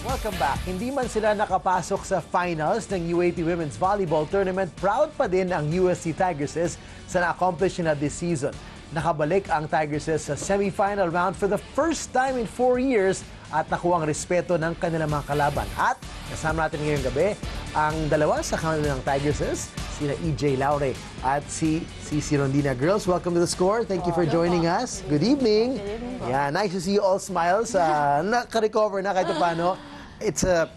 Welcome back. Hindi man sila nakapasok sa finals ng UAP Women's Volleyball Tournament, proud pa din ang USC Tigresses sa na-accomplish nila this season. Nakabalik ang Tigresses sa semifinal round for the first time in 4 years at nakuha ang respeto ng kanilang mga kalaban. At kasama natin ngayong gabi ang dalawa sa kanilang Tigresses, sina EJ Laure at si Rondina. Girls, welcome to The Score. Thank you for joining us. Good evening. Yeah, nice to see you all smiles. Naka-recover na kahit paano. It's a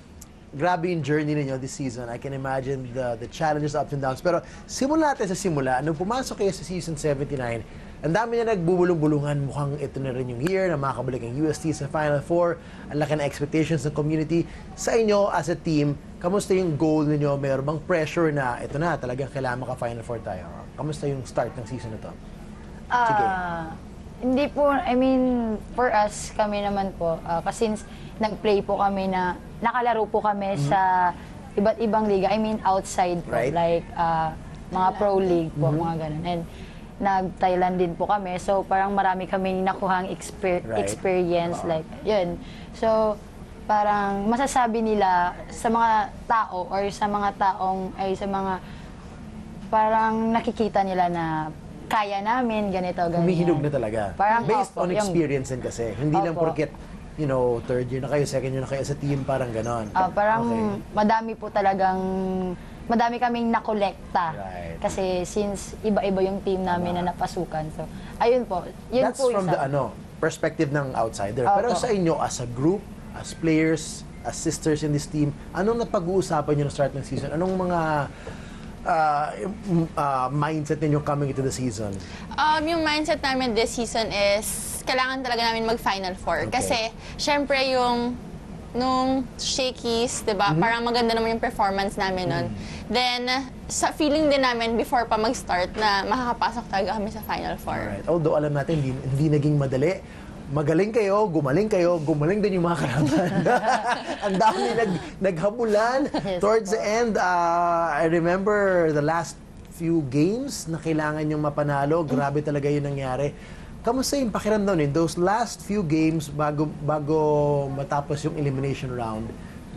grabe yung journey ninyo this season. I can imagine the challenges, ups and downs. Pero simula natin sa simula. Nung pumasok kayo sa season 79, ang dami na nagbubulong-bulungan. Mukhang ito na rin yung year na makakabalik ang UST sa Final Four. Ang laki na expectations ng community. Sa inyo, as a team, kamusta yung goal ninyo? Mayroon bang pressure na ito na, talagang kailangan maka-Final Four tayo? Kamusta yung start ng season na to? Sige. Hindi po, I mean, for us, kami naman po, kasi nag-play po kami na, nakalaro po kami sa iba't ibang liga. I mean, outside po, Right. like mga pro league po, mga ganun. And nag-Thailand din po kami, so parang marami kaming nakuhang experience, like, yun. So, parang masasabi nila sa mga tao or sa mga taong, ay sa mga, parang nakikita nila na kaya namin, ganito, ganyan. Humihinog na talaga. Parang, based opo, on experience din kasi. Hindi lang Opo. porket, you know, third year na kayo, second year na kayo sa team, parang ganon. Parang Okay. madami kaming nakolekta. Right. Kasi since iba-iba yung team namin na napasukan. So, ayun po. Yun That's po from isa. the perspective ng outsider. Opo. Pero sa inyo, as a group, as players, as sisters in this team, anong napag-uusapan nyo na start ng season? Anong mga mindset ninyo coming into the season? Yung mindset namin this season is kailangan talaga namin mag-Final Four. Okay. Kasi, syempre nung Shakies, diba, parang maganda naman yung performance namin nun. Then, sa feeling din namin before pa mag-start na makakapasok talaga kami sa Final Four. Alright. Although alam natin, hindi naging madali. Magaling kayo, gumaling din yung mga kalaban. Ang dami naghabulan. Yes, Towards the end, I remember the last few games na kailangan yung mapanalo. Grabe talaga yung nangyari. Kamusta yung pakiramdam in those last few games bago matapos yung elimination round?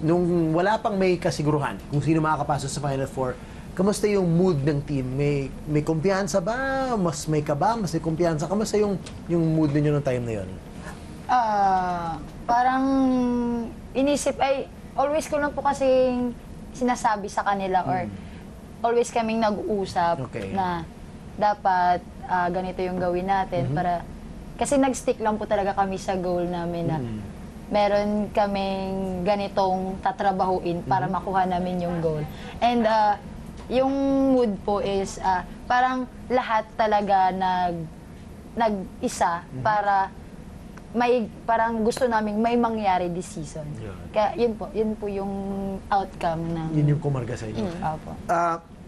Nung wala pang may kasiguruhan kung sino makakapasok sa Final Four, kamusta yung mood ng team? May kumpiyansa ba? Mas may kaba? Mas may kumpiyansa? Kamusta yung mood ninyo nung time na yun? Parang inisip, always ko lang po kasing sinasabi sa kanila or always kaming nag-uusap Okay. na dapat ganito yung gawin natin para, kasi nag-stick lang po talaga kami sa goal namin na meron kaming ganitong tatrabahuin para makuha namin yung goal. And yung mood po is parang lahat talaga nag-isa para parang gusto namin may mangyari this season. Yeah. Kaya yun po yung outcome ng Yun yung kumarga sa inyo. Opo.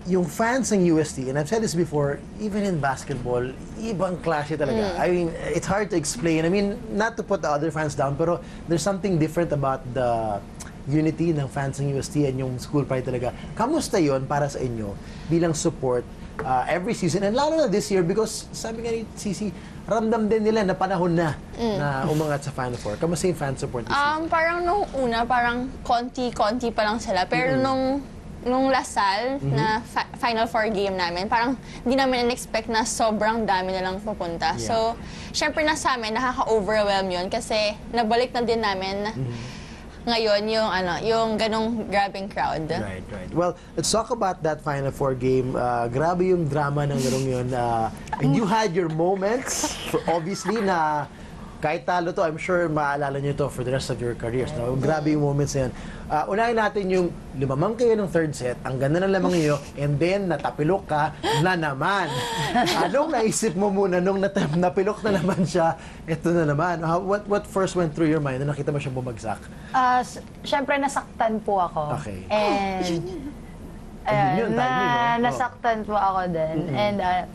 Yung fans ng UST, and I've said this before, even in basketball, ibang klase talaga. I mean, it's hard to explain. I mean, not to put the other fans down, pero there's something different about the unity ng fans ng UST and yung school pride talaga. Kamusta yon para sa inyo bilang support every season? And lalo na this year because sabi nga ni Cici, ramdam din nila na panahon na na umangat sa Final Four. Kamusta yung fan support this season? Parang nung una, parang konti-konti pa lang sila. Pero nung Lasal na Final Four game namin, parang hindi namin in-expect na sobrang dami na lang pupunta. Yeah. So, syempre sa amin, nakaka-overwhelm yun kasi nabalik na din namin ngayon yung ganong grabing crowd. Right. Well, let's talk about that Final Four game. Grabe yung drama ng larong yun. And you had your moments, obviously, na kahit talo to, I'm sure maalala nyo to for the rest of your careers. No? Grabe yung moments na yun. Unahin natin yung lumamang kayo ng third set, ang ganda ng lamang nyo, and then natapilok ka na naman. Anong naisip mo muna nung napilok na naman siya, ito na naman? What first went through your mind na nakita mo siya bumagsak? Syempre nasaktan po ako. Okay. And Yun, timing, no? nasaktan po ako din. And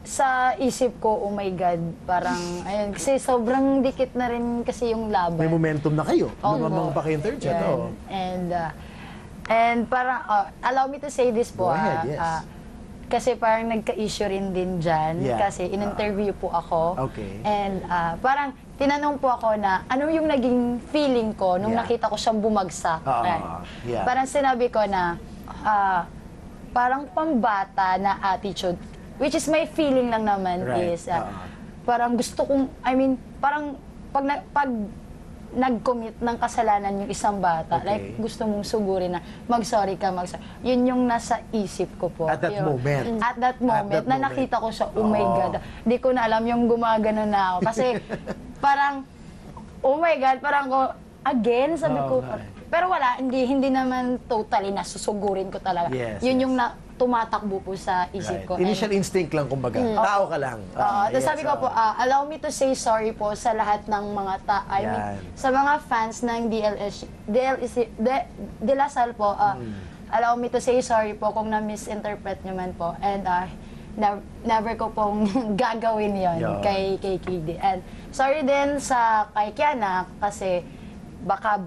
sa isip ko, oh my God, parang, ayun, kasi sobrang dikit na rin kasi yung laban. May momentum na kayo. Oo. Lumamang pa kayong third set. Yan. Oo. And parang, allow me to say this po. Go ahead, yes. Kasi parang nagka-issue rin din dyan. Yeah. Kasi in-interview po ako. Okay. And parang tinanong po ako na ano yung naging feeling ko nung Yeah. nakita ko siyang bumagsak. Yeah. Parang sinabi ko na parang pambata na attitude, which is my feeling lang naman Right. is parang gusto kong, I mean, parang pag nag-commit ng kasalanan yung isang bata, Okay. like gusto mong sugurin na mag-sorry ka, yun yung nasa isip ko po. At that Yun. moment. At that moment, na moment. nakita ko siya, oh my Oo. God, di ko na alam yung gumagano na ako. Kasi parang, oh my God, parang ko, again, sabi ko, Okay. pero wala, hindi naman totally nasusugurin ko talaga. Yes, Yun yes. yung tumatakbo po sa isip ko. Initial And- instinct lang, kumbaga. Tao ka lang. Tapos sabi ko po, allow me to say sorry po sa lahat ng mga I mean, Yan. sa mga fans ng De La Salle po, allow me to say sorry po kung na-misinterpret nyo man po. And never ko pong gagawin yon Yan. kay KD. And sorry din sa kay Kiana kasi baka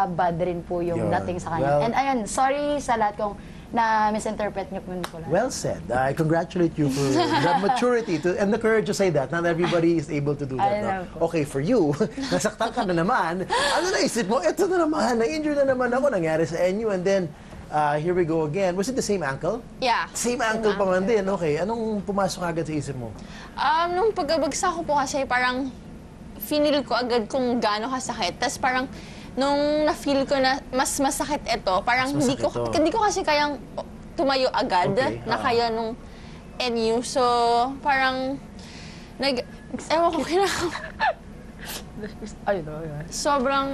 bad rin po yung Yan. dating sa kanya. Well- And ayun, sorry sa lahat kung na-misinterpret nyo po lahat. Well said. I congratulate you for the maturity and the courage to say that. Not everybody is able to do that. I no? know po. Okay, for you, nasaktan ka na naman. Ano naisip mo? Ito na naman. Na-injure na naman ako. Nangyari sa NU. And then, here we go again. Was it the same ankle? Yeah. Same ankle pa man din. Okay. Anong pumasok agad sa isip mo? Nung pagbagsak ko po kasi parang finil ko agad kung gaano kasakit. Tapos parang nung na-feel ko na mas masakit ito, parang Mas hindi masakit to. hindi ko kasi kayang tumayo agad Okay, na kaya nung NU. So, parang ewan ko sobrang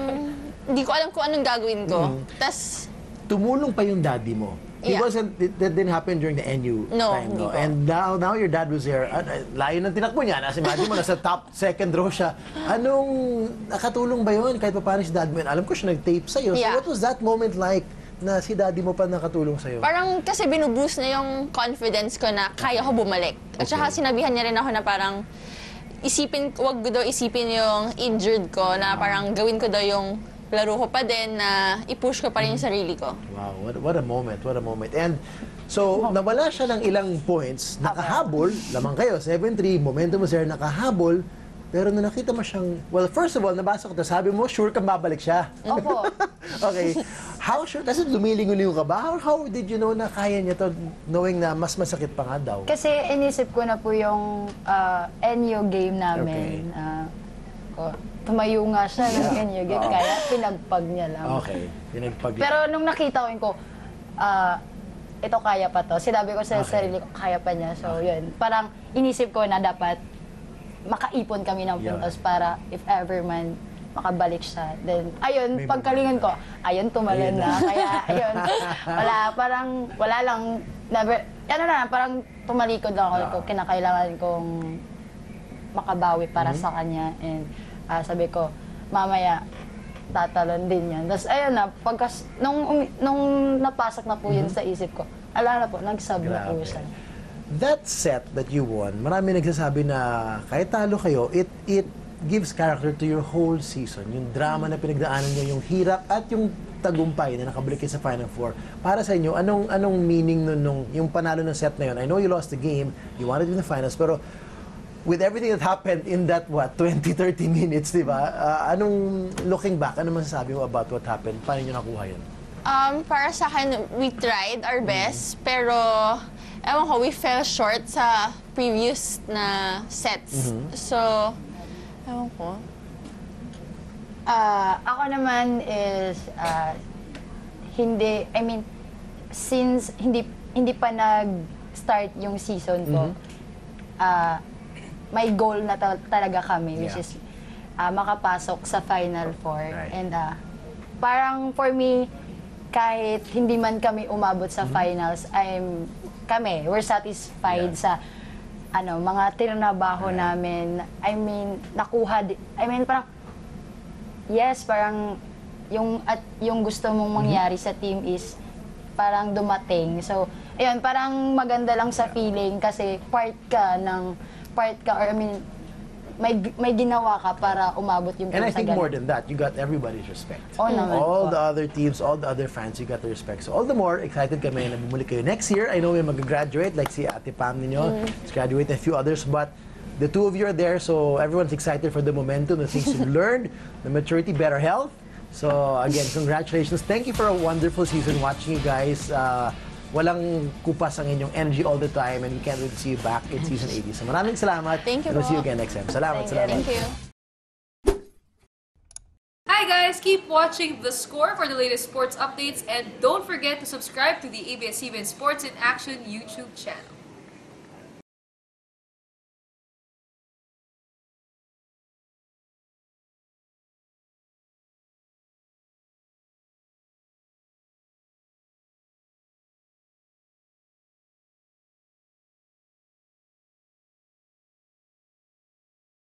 hindi ko alam kung anong gagawin ko. Tas Tumulong pa yung daddy mo. Yeah. That didn't happen during the NU No, time, hindi no? po. And now your dad was there. Layo ng tinakbo niya. Nasa imagine mo, nasa top second row siya. Anong nakatulong ba yun? Kahit pa paano si dad mo yun? Alam ko siya nag-tape sa'yo. Yeah. So what was that moment like na si daddy mo pa nakatulong sa'yo? parang kasi binuboost na yung confidence ko na kaya ko bumalik. At saka sinabihan niya rin ako na parang wag daw isipin yung injured ko na parang gawin ko daw yung laro ko pa din na i-push ko pa rin yung sarili ko. Wow, what a moment, what a moment. And so, nawala siya ng ilang points, nakahabol, lamang kayo, 7-3, momentum was there, nakahabol, pero nung nakita mo siyang, well, first of all, nabasa ko to, sabi mo, sure kang babalik siya. Opo. Okay. How sure? Kasi lumilingon ka ba? How did you know na kaya niya to, knowing na mas masakit pa nga daw? Kasi inisip ko na po yung NU game namin. Tumayo nga siya ng NU game, kaya pinagpag niya lang. Okay. Pinagpag. Pero nung nakita ko, ito kaya pa to. Sinabi ko sa sarili ko, kaya pa niya. So yun, parang inisip ko na dapat makaipon kami ng puntos para if ever man makabalik siya. Then, ayun, May pagkalingan ko, ayun, tumalon na. Kaya, ayun, wala lang, never, parang tumalikod lang ako, kinakailangan kong makabawi para sa kanya. And sabi ko, mamaya, tatalon din yan. Tapos, ayun na, nung napasok na po yun sa isip ko, ala na po, nag-sub na po Grabe. siya. That set that you won, marami nagsasabi na kahit talo kayo, it gives character to your whole season. Yung drama na pinagdaanan niyo, yung hirap at yung tagumpay na nakabalik kayo sa Final Four. Para sa inyo, anong meaning nung yung panalo ng set na yun? I know you lost the game, you wanted to win the finals, pero with everything that happened in that, 20-30 minutes, di ba? Anong, looking back, ano masasabi mo about what happened? Paano nyo nakuha yun? Para sa akin, we tried our best, pero ewan ko, we fell short sa previous na sets. So, ewan ko. Ako naman is since hindi pa nag-start yung season ko, may goal na talaga kami, which Yeah. is makapasok sa Final Four. Right. And parang for me, kahit hindi man kami umabot sa finals, we're satisfied Yeah. sa mga tinrabaho namin. Parang yes, parang yung gusto mong mangyari sa team is parang dumating. So, ayun, parang maganda lang sa feeling kasi part ka or may ginawa ka para umabot yung And I team sa think ganun. more than that, you got everybody's respect. Oo naman All po. the other teams, all the other fans, you got the respect. So all the more excited kami na bumuli kayo next year. I know may mag-graduate, like si Ate Pam ninyo, graduate and a few others, but The two of you are there, so everyone's excited for the momentum, the things you've learned, the maturity, better health. So again, congratulations. Thank you for a wonderful season watching you guys. Walang kupas ang inyong energy all the time, and we can't wait to see you back in season 80. So maraming salamat. Thank you And we'll see you po. again next time. Salamat, salamat. Thank you. Hi guys, keep watching The Score for the latest sports updates and don't forget to subscribe to the ABS-CBN Sports in Action YouTube channel.